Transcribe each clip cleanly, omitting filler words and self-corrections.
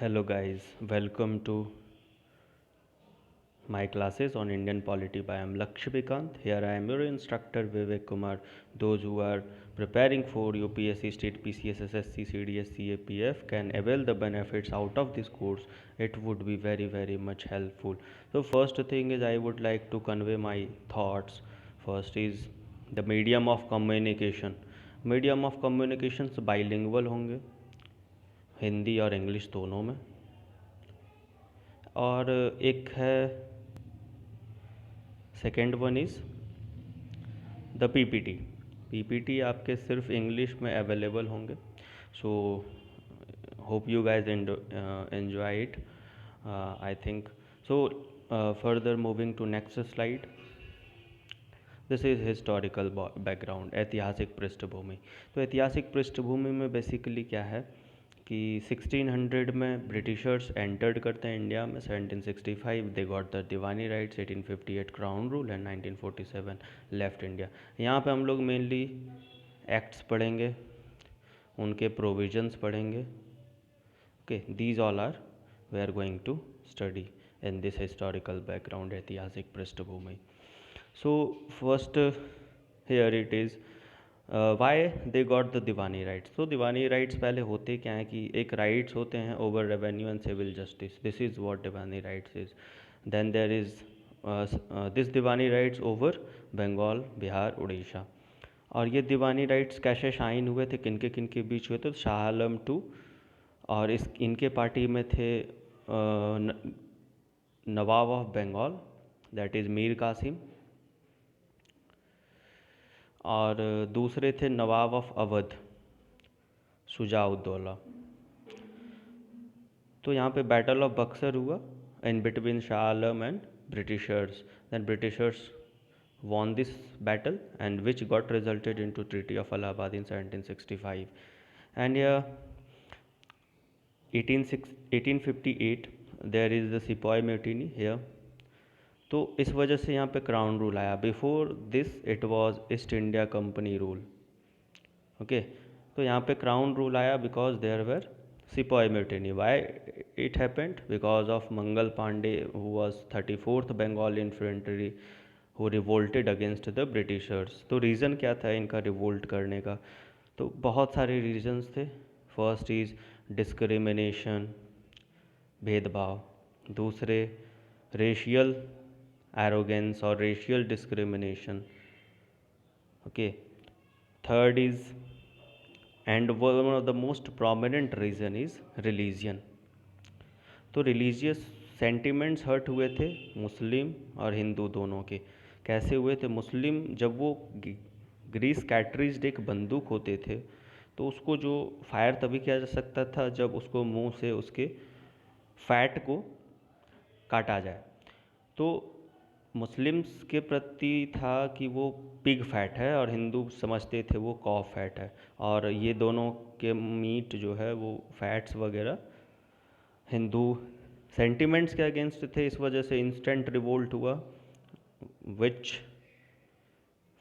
Hello guys, welcome to my classes on Indian polity by M. Lakshmikant. Here I am your instructor Vivek Kumar. Those who are preparing for UPSC State PCS SSC CDS CAPF can avail the benefits out of this course. It would be very much helpful. So first thing is I would like to convey my thoughts. First is the medium of communication. Medium of communications bilingual होंगे, हिंदी और English दोनों में। और एक है second one is the PPT. PPT आपके सिर्फ English में अवेलेबल होंगे। So hope you guys enjoy it I think so. Further moving to next slide. This is historical background, ऐतिहासिक पृष्ठभूमि। तो ऐतिहासिक पृष्ठभूमि में बेसिकली क्या है कि 1600 में ब्रिटिशर्स एंटर्ड करते हैं इंडिया में। 1765 दे got the diwani rights, 1858 crown rule and 1947 left India. यहाँ पे हम लोग मेनली एक्ट्स पढ़ेंगे, उनके प्रोविजंस पढ़ेंगे। Okay, these all are we are going to study in this historical background, ऐतिहासिक पृष्ठभूमि। So first here it is why they got the diwani rights. तो दीवानी राइट्स पहले होते क्या है कि एक राइट्स होते हैं over revenue and civil justice. This is what diwani rights is. Then there is this diwani rights over Bengal, Bihar, Orissa. और ये दीवानी राइट्स कैसे शाइन हुए थे, किन के बीच हुए थे? तो शाह आलम टू और इनके पार्टी में थे nawab of Bengal, that is Mir Qasim, और दूसरे थे नवाब ऑफ अवध, शुजाउद्दौला। तो यहाँ पे बैटल ऑफ बक्सर हुआ in between Shah Alam and Britishers. Then Britishers won this battle and which got resulted into Treaty of Allahabad in 1765. And 1858 there is the Sepoy Mutiny here. तो इस वजह से यहाँ पे क्राउन रूल आया। Before this it was East India Company rule. Okay, तो यहाँ पे क्राउन रूल आया because there were sepoy mutiny. Why it happened? Because of Mangal Pandey who was 34th Bengal infantry who revolted against the Britishers. तो reason क्या था इनका revolt करने का? तो बहुत सारे रीजंस थे। फर्स्ट इज़ डिस्क्रिमिनेशन, भेदभाव। दूसरे रेशियल एरोगेंस और racial discrimination. Okay, third is and one of the most prominent reason is religion. तो रिलीजियस सेंटिमेंट्स हर्ट हुए थे मुस्लिम और हिंदू दोनों के। कैसे हुए थे? मुस्लिम जब वो ग्रीस कैटरीज एक बंदूक होते थे तो उसको जो फायर तभी किया जा सकता था जब उसको मुंह से उसके फैट को काटा जाए। तो मुस्लिम्स के प्रति था कि वो पिग फैट है और हिंदू समझते थे वो कॉ फैट है, और ये दोनों के मीट जो है वो फैट्स वगैरह हिंदू सेंटिमेंट्स के अगेंस्ट थे। इस वजह से इंस्टेंट रिवोल्ट हुआ विच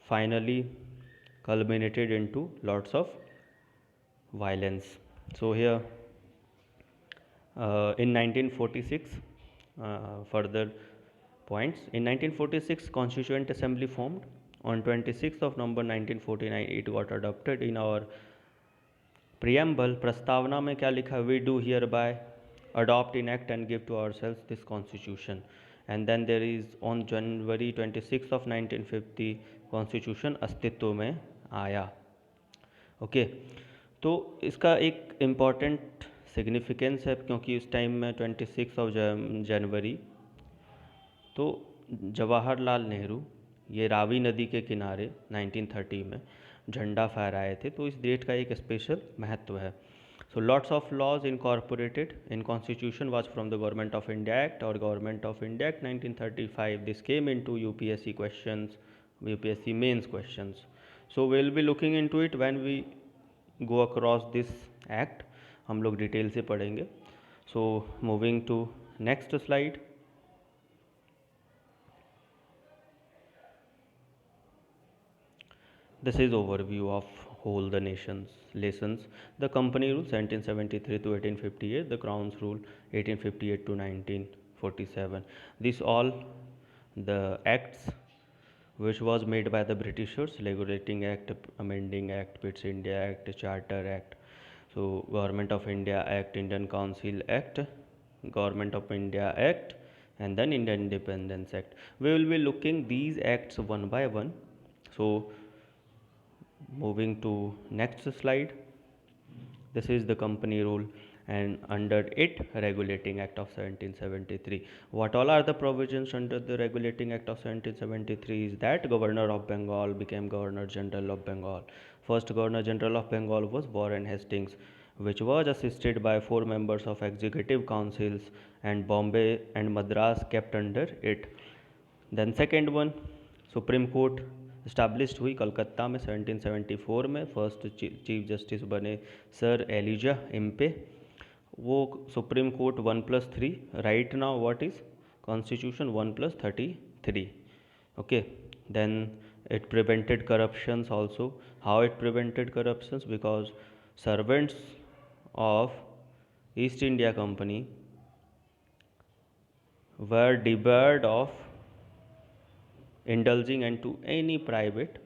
finally culminated into lots of violence. So here in 1946 further points. In 1946 Constituent Assembly formed. On 26th of November 1949 it got adopted. In our preamble प्रस्तावना में क्या लिखा? We do hereby adopt, enact and give to ourselves this constitution. And then there is on January 26th of 1950 constitution अस्तित्व में आया। Okay, तो इसका एक इम्पॉर्टेंट सिग्निफिकेंस है क्योंकि उस टाइम में 26 ऑफ जनवरी तो जवाहरलाल नेहरू ये रावी नदी के किनारे 1930 में झंडा फहराए थे। तो इस डेट का एक स्पेशल महत्व है। So lots of laws incorporated in constitution was from the Government of India Act or Government of India Act 1935. This came into UPSC questions, UPSC mains questions. So we'll be looking into it when we go across this act. हम लोग detail से पढ़ेंगे। So moving to next slide. This is overview of whole the nation's lessons. The company rule 1773 to 1858, the Crown's rule 1858 to 1947. These all the acts which was made by the Britishers: Regulating Act, Amending Act, Pitt's India Act, Charter Act, so Government of India Act, Indian Council Act, Government of India Act, and then Indian Independence Act. We will be looking these acts one by one. So moving to next slide. This is the company rule, and under it, Regulating Act of 1773. What all are the provisions under the Regulating Act of 1773 is that Governor of Bengal became Governor General of Bengal. First Governor General of Bengal was Warren Hastings, which was assisted by 4 members of executive councils, and Bombay and Madras kept under it. Then second one, supreme court established हुई कलकत्ता में 1774 में. First chief justice बने sir Elijah Impey. वो supreme court 1+3. Right now what is constitution 1+33. Okay. Then it prevented corruptions also. How it prevented corruptions? Because servants of East India Company were debarred of indulging into any private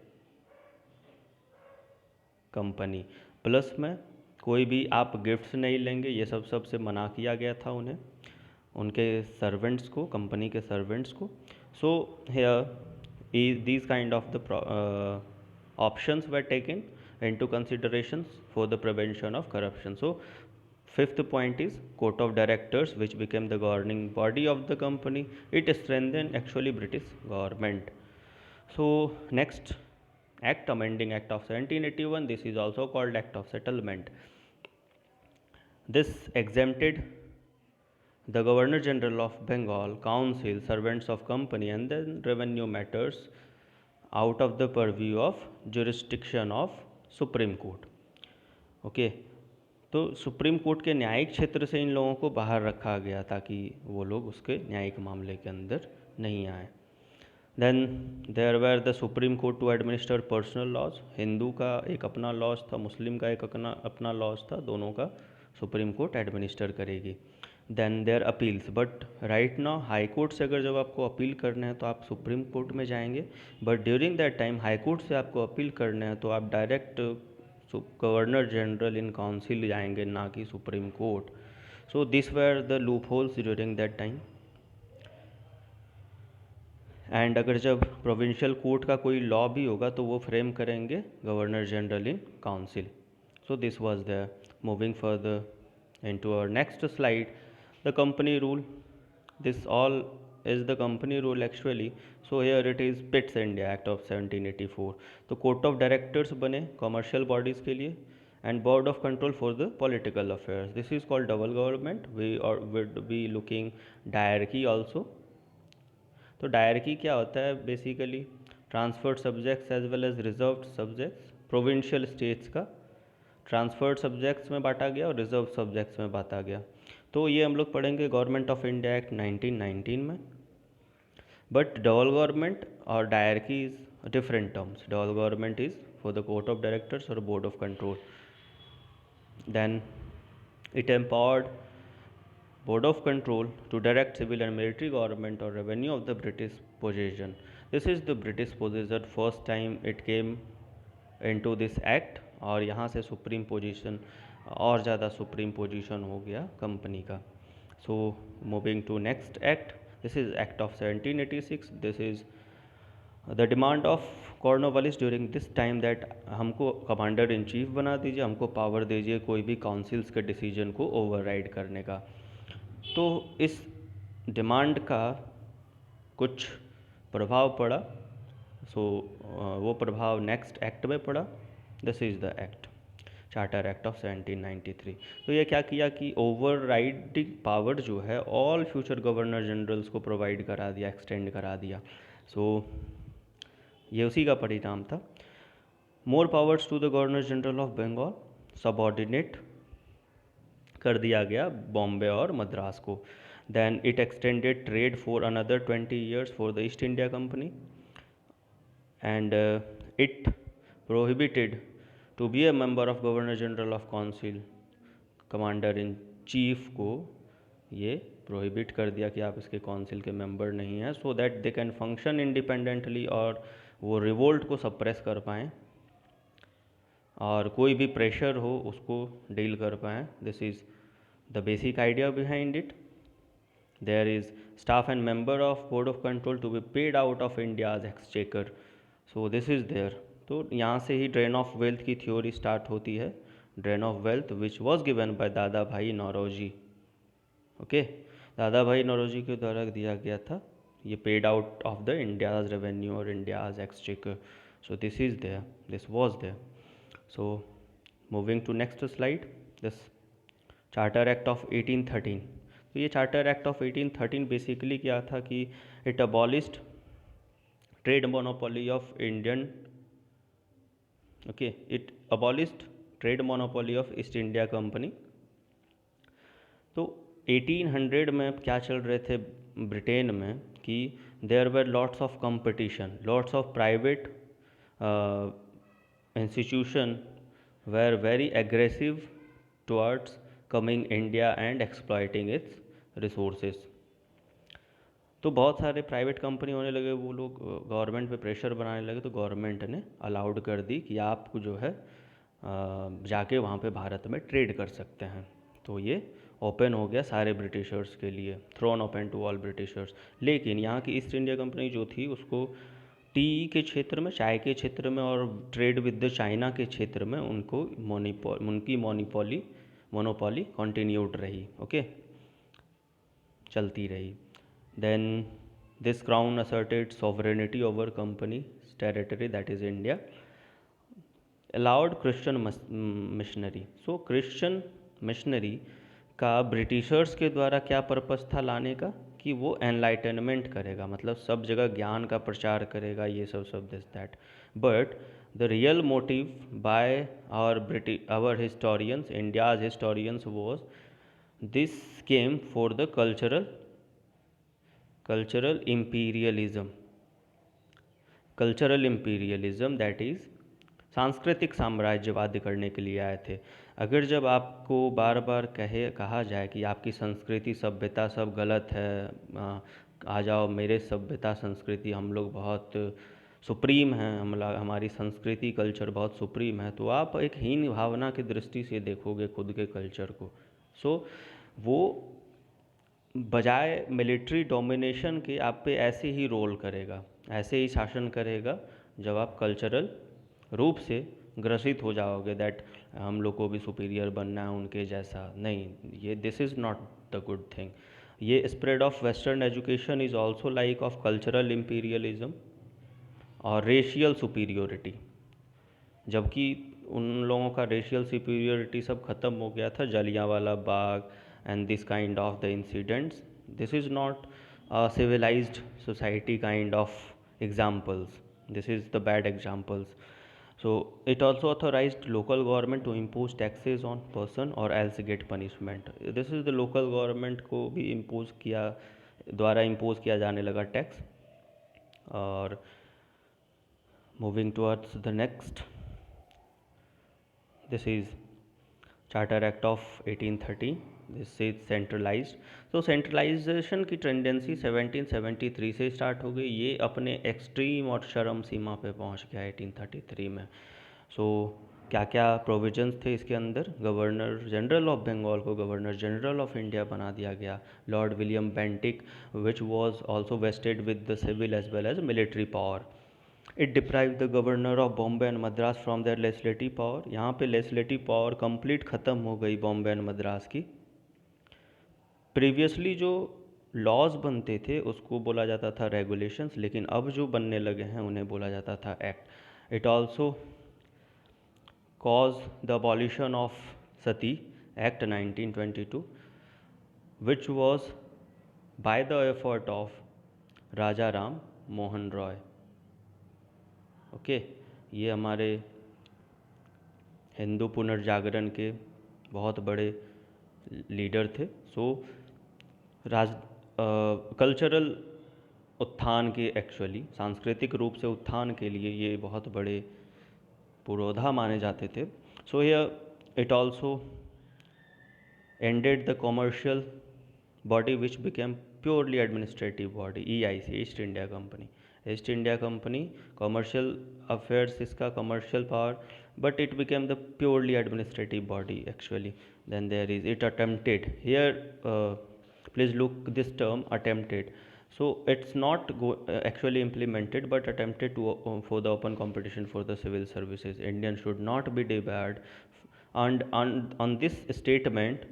company. Plus में कोई भी आप gifts नहीं लेंगे, ये सबसे मना किया गया था उन्हें, उनके सर्वेंट्स को, कंपनी के सर्वेंट्स को. So here these kind of the options were taken into considerations for the prevention of corruption. So fifth point is Court of Directors, which became the governing body of the company. It strengthened actually British government. So next act, Amending Act of 1781. This is also called Act of Settlement. This exempted the Governor General of Bengal, council, servants of company, and then revenue matters out of the purview of jurisdiction of Supreme Court. Okay. तो supreme court के न्यायिक क्षेत्र से इन लोगों को बाहर रखा गया ताकि वो लोग उसके न्यायिक मामले के अंदर नहीं आए. Then there were the supreme court to administer personal laws. Hindu का एक अपना लॉज था, मुस्लिम का एक अपना लॉज था, दोनों का सुप्रीम कोर्ट एडमिनिस्टर करेगी. Then there appeals. But right now high court से अगर जब आपको अपील करना है तो आप सुप्रीम कोर्ट में जाएंगे, but during that time high court से आपको अपील करना है तो आप direct governor general in council जाएंगे, ना कि supreme court. So this were the loophole during that time. And अगर जब प्रोविंशियल कोर्ट का कोई लॉ भी होगा तो वो फ्रेम करेंगे governor general in council. So this was the moving further into our next slide, the company rule. This all is the company rule actually. So here it is Pitt's India Act of 1784. तो court of directors बने commercial bodies के लिए, and board of control for the political affairs. This is called double government. We और would be looking dyarchy also. तो dyarchy क्या होता है? Basically transferred subjects as well as reserve subjects. Provincial states का transferred subjects में बांटा गया और रिजर्व सब्जेक्ट्स में बांटा गया. तो ये हम लोग पढ़ेंगे गवर्नमेंट ऑफ इंडिया एक्ट 1919 में. बट डबल गवर्नमेंट और dyarchy is different terms. Double government is for the court of directors और board of control. Then it empowered board of control to direct civil and military government और revenue of the British position. This is the British position. First time it came into this act, और यहाँ से supreme position और ज़्यादा supreme position हो गया company का. So moving to next act, this is act of 1786. This is the demand of Cornwallis during this time that हमको commander in chief बना दीजिए, हमको पावर दीजिए कोई भी काउंसिल्स के डिसीजन को ओवरराइड करने का. तो इस डिमांड का कुछ प्रभाव पड़ा. सो वो प्रभाव नेक्स्ट एक्ट में पड़ा. This is the act, charter act of 1793. तो ये क्या किया कि ओवरराइडिंग पावर जो है ऑल फ्यूचर गवर्नर जनरल्स को प्रोवाइड करा दिया, एक्सटेंड करा दिया. सो ये उसी का परिणाम था. More powers to the governor general of Bengal, subordinate कर दिया गया बॉम्बे और मद्रास को. Then it extended trade for another 20 years for the East India Company, and it prohibited to be a member of governor general of council, commander in chief को ये prohibit कर दिया कि आप इसके काउंसिल के मेंबर नहीं हैं, so that they can function independently और वो रिवोल्ट को सप्रेस कर पाएँ और कोई भी प्रेशर हो उसको डील कर पाएँ. This is the basic idea behind it. There is staff and member of board of control to be paid out of India's exchequer. So this is there. तो यहाँ से ही ड्रेन ऑफ वेल्थ की theory start होती है. Drain of wealth which was given by दादा भाई Naoroji. Okay, दादा भाई नौरोजी के द्वारा दिया गया था ये paid out of the India's revenue और India's exchequer. So this is there, this was there. So moving to next slide, this charter act of 1813. तो ये चार्टर एक्ट ऑफ 1813 बेसिकली क्या था कि it abolished trade monopoly of Indian, okay, it abolished trade monopoly of east India company. तो 1800 में क्या चल रहे थे ब्रिटेन में कि there were lots of competition, lots of private institution were very aggressive towards coming India and exploiting its resources. तो बहुत सारे प्राइवेट कंपनी होने लगे, वो लोग गवर्नमेंट पे प्रेशर बनाने लगे, तो गवर्नमेंट ने अलाउड कर दी कि आप जो है जाके वहाँ पे भारत में ट्रेड कर सकते हैं. तो ये ओपन हो गया सारे ब्रिटिशर्स के लिए, throne open to all Britishers. लेकिन यहाँ की ईस्ट इंडिया कंपनी जो थी उसको टी के क्षेत्र में, चाय के क्षेत्र में और ट्रेड विद द चाइना के क्षेत्र में उनकी मोनोपोली कंटिन्यूड रही. ओके, चलती रही. Then this crown asserted sovereignty over company's territory that is India, allowed Christian missionary. So Christian missionary का ब्रिटिशर्स के द्वारा क्या पर्पस था लाने का कि वो एनलाइटनमेंट करेगा, मतलब सब जगह ज्ञान का प्रचार करेगा, ये सब this that. But the real motive by our historians, India's historians, was this came for the cultural imperialism, that is सांस्कृतिक साम्राज्यवाद करने के लिए आए थे. अगर जब आपको बार बार कहा जाए कि आपकी संस्कृति सभ्यता सब गलत है, आ जाओ मेरे सभ्यता संस्कृति, हम लोग बहुत सुप्रीम हैं, हमारी संस्कृति कल्चर बहुत सुप्रीम है, तो आप एक हीन भावना की दृष्टि से देखोगे खुद के कल्चर को. सो वो बजाय मिलिट्री डोमिनेशन के आप पे ऐसे ही रोल करेगा, ऐसे ही शासन करेगा जब आप कल्चरल रूप से ग्रसित हो जाओगे दैट हम लोग को भी सुपीरियर बनना है उनके जैसा. नहीं, ये this is not the good thing. ये spread of western education is also like of cultural imperialism और रेशियल सुपीरियोरिटी. जबकि उन लोगों का रेशियल सुपीरियोरिटी सब ख़त्म हो गया था, Jallianwala Bagh and this kind of the incidents. This is not a civilized society kind of examples. This is the bad examples. So it also authorized local government to impose taxes on person or else get punishment. This is the local government को भी द्वारा impose किया जाने लगा tax. और moving towards the next, this is Charter Act of 1830. This is centralised. तो centralisation की tendency 1773 से स्टार्ट हो गई, ये अपने एक्सट्रीम और चरम सीमा पे पहुंच गया 1833 में. सो क्या क्या प्रोविजंस थे इसके अंदर? गवर्नर जनरल ऑफ बंगाल को गवर्नर जनरल ऑफ इंडिया बना दिया गया, lord William Bentinck, which was also vested with the civil as well as military power. It deprive the governor of Bombay and Madras from their legislative power. यहाँ पे legislative power complete ख़त्म हो गई Bombay and Madras की. Previously जो लॉज बनते थे उसको बोला जाता था रेगुलेशंस, लेकिन अब जो बनने लगे हैं उन्हें बोला जाता था act. It also cause the abolition of Sati act 1922 which was by the effort of Raja Ram Mohan Roy. Okay, ये हमारे हिंदू पुनर्जागरण के बहुत बड़े लीडर थे. सो कल्चरल उत्थान के, एक्चुअली सांस्कृतिक रूप से उत्थान के लिए ये बहुत बड़े पुरोधा माने जाते थे. So here it also ended the commercial body which became purely administrative body, EIC, East India Company. East India Company commercial affairs इसका commercial power, but it became the purely administrative body actually. Then there is it attempted here, please look this term attempted. So it's not actually implemented, but attempted to for the open competition for the civil services. Indian should not be debarred, and on this statement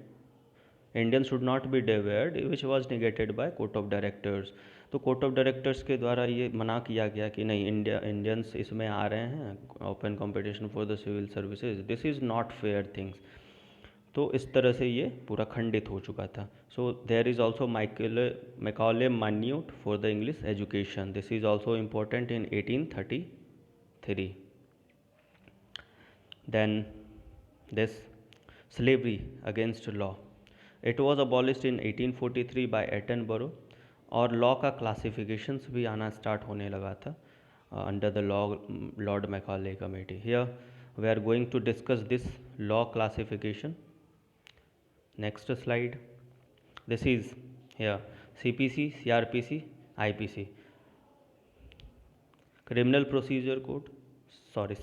Indian should not be डेवेड which was negated by court of directors. तो court of directors के द्वारा ये मना किया गया कि नहीं, इंडियंस इसमें आ रहे हैं open competition for the civil services, this is not fair things. तो इस तरह से ये पूरा खंडित हो चुका था. So there is also Macaulay minute for the English education. This is also important in 1833. Then this slavery against law. It was abolished in 1843 by Attenborough. और लॉ का क्लासिफिकेशंस भी आना स्टार्ट होने लगा था under the lord Macaulay committee. Here we are going to discuss this law classification. Next slide. This is here CPC, CRPC, IPC. Criminal Procedure Code,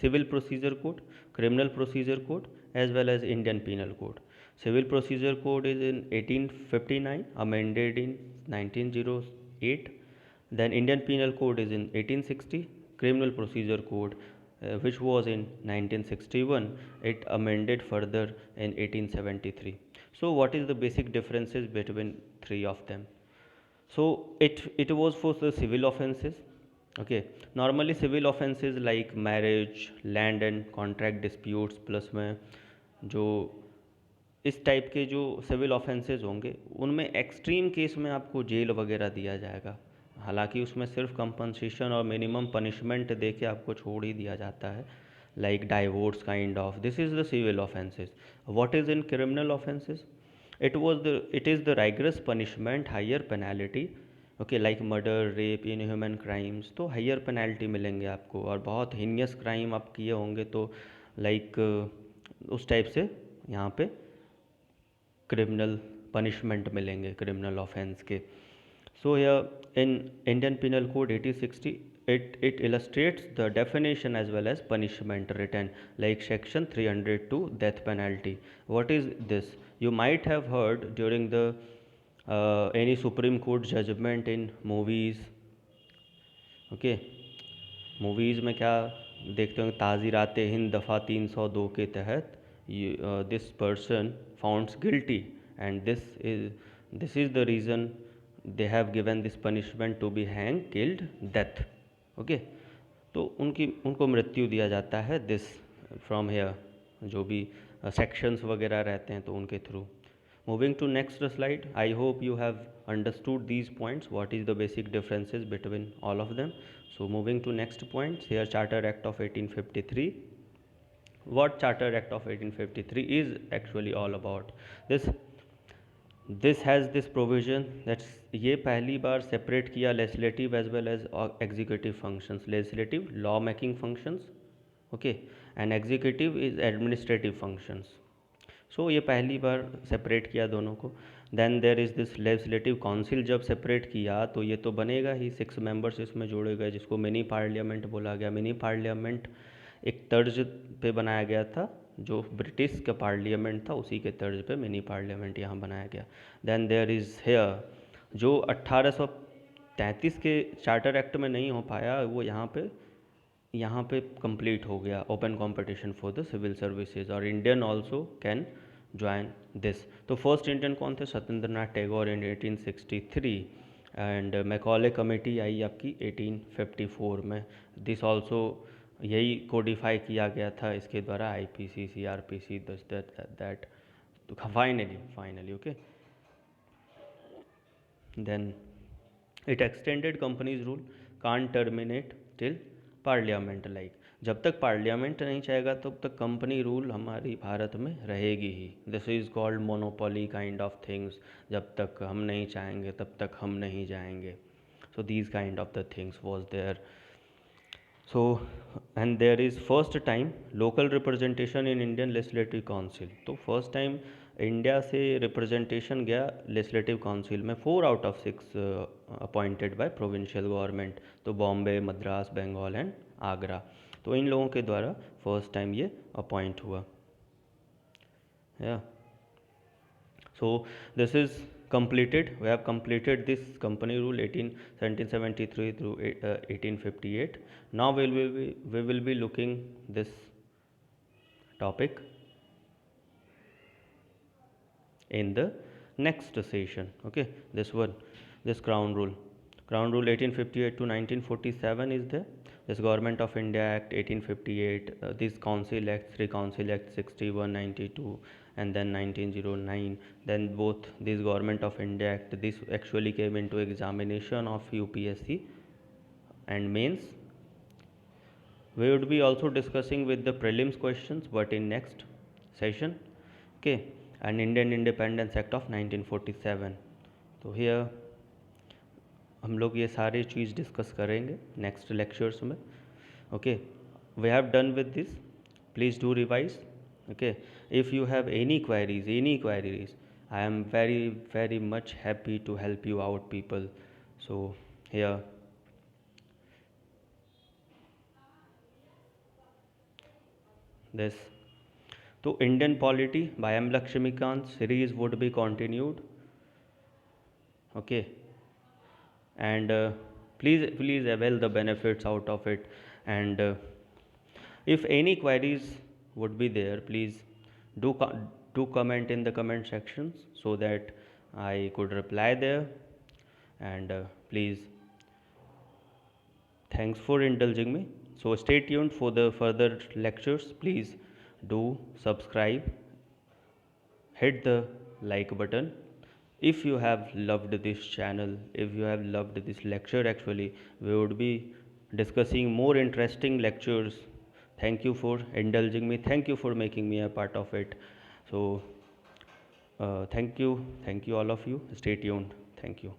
Civil Procedure Code, Criminal Procedure Code, as well as Indian Penal Code. Civil Procedure Code is in 1859, amended in 1908. Then Indian Penal Code is in 1860. Criminal Procedure Code, which was in 1961, it amended further in 1873. So what is the basic differences between three of them? So it was for the civil offenses. Okay, normally civil offenses like marriage, land and contract disputes, plus में जो इस type के जो civil offences होंगे उनमें extreme case में आपको jail वगैरह दिया जाएगा. हालांकि उसमें सिर्फ कंपनसेशन और मिनिमम पनिशमेंट दे के आपको छोड़ ही दिया जाता है, like divorce kind of. This is the civil offences. What is in criminal offences? it is the rigorous punishment, higher penalty. Okay, like murder, rape, inhuman crimes, तो हायर पेनल्टी मिलेंगे आपको. और बहुत हीनियस क्राइम आप किए होंगे तो like उस टाइप से यहाँ पे क्रिमिनल पनिशमेंट मिलेंगे क्रिमिनल ऑफेंस के. So here in Indian penal code 1860 it illustrates the definition as well as punishment written, like section 302, death penalty. What is this? You might have heard during the any Supreme Court judgment in movies. Okay, movies में क्या देखते होंगे, ताज़ीरात हिंद दफ़ा 302 के तहत this person founds guilty and this is the reason they have given this punishment to be hang, killed, death. Okay, तो उनको मृत्यु दिया जाता है दिस फ्रॉम हेयर, जो भी सेक्शंस वगैरह रहते हैं तो उनके through. Moving to next slide. I hope you have understood these points. What is the basic differences between all of them? So moving to next points. Here Charter Act of 1853. What Charter Act of 1853 is actually all about? This has this provision that ये पहली बार separate किया legislative as well as executive functions. Legislative law making functions, okay, and executive is administrative functions. सो ये पहली बार separate किया दोनों को. Then there is this legislative council. जब separate किया तो ये तो बनेगा ही, 6 मेंबर्स इसमें जोड़े गए जिसको मिनी पार्लियामेंट बोला गया. मिनी पार्लियामेंट एक तर्ज पे बनाया गया था, जो ब्रिटिश का पार्लियामेंट था उसी के तर्ज पे मिनी पार्लियामेंट यहाँ बनाया गया. देन देयर इज़ हेयर जो 1833 के चार्टर एक्ट में नहीं हो पाया वो यहाँ पे कंप्लीट हो गया, open competition for the civil services, और Indian also can join this. तो फर्स्ट इंडियन कौन थे? Satyendra Nath Tagore in 1863 and Macaulay committee आई आपकी 1854 में. दिस आल्सो यही कोडिफाई किया गया था इसके द्वारा, IPC, CRPC, this that. Finally okay. Then it extended companies rule can't terminate till parliament. Like जब तक पार्लियामेंट नहीं चाहेगा तब तक कंपनी रूल हमारी भारत में रहेगी ही. This is called monopoly kind of things. जब तक हम नहीं चाहेंगे तब तक हम नहीं जाएंगे. So these kind of the things was there. So and there is first time local representation in Indian Legislative Council. तो फर्स्ट टाइम इंडिया से रिप्रेजेंटेशन गया लेजिस्लेटिव काउंसिल में, 4 out of 6 appointed by provincial government, तो Bombay, Madras, Bengal and Agra, तो इन लोगों के द्वारा first time ये अपॉइंट हुआ। या so this is completed, we have completed this company rule 1773 through 1858. Now we will be looking this topic in the next session. Okay, this crown rule 1858 to 1947 is there. This Government of India Act 1858, this Council Act, three Council Act 61, 92 and then 1909. Then both this Government of India Act, this actually came into examination of UPSC and mains. We would be also discussing with the prelims questions, but in next session. Okay, and Indian Independence Act of 1947. तो here हम लोग ये सारी चीज़ discuss करेंगे next lectures में। Okay, we have done with this, please do revise. Okay, if you have any queries I am very very much happy to help you out people. So here this, तो Indian polity by M. Lakshmikant series would be continued. Okay, and please avail the benefits out of it, and if any queries would be there, please do comment in the comment sections so that I could reply there. And please, thanks for indulging me. So stay tuned for the further lectures. Please do subscribe, hit the like button. If you have loved this channel, if you have loved this lecture, actually we would be discussing more interesting lectures. Thank you for indulging me, thank you for making me a part of it. So thank you all of you, stay tuned, thank you.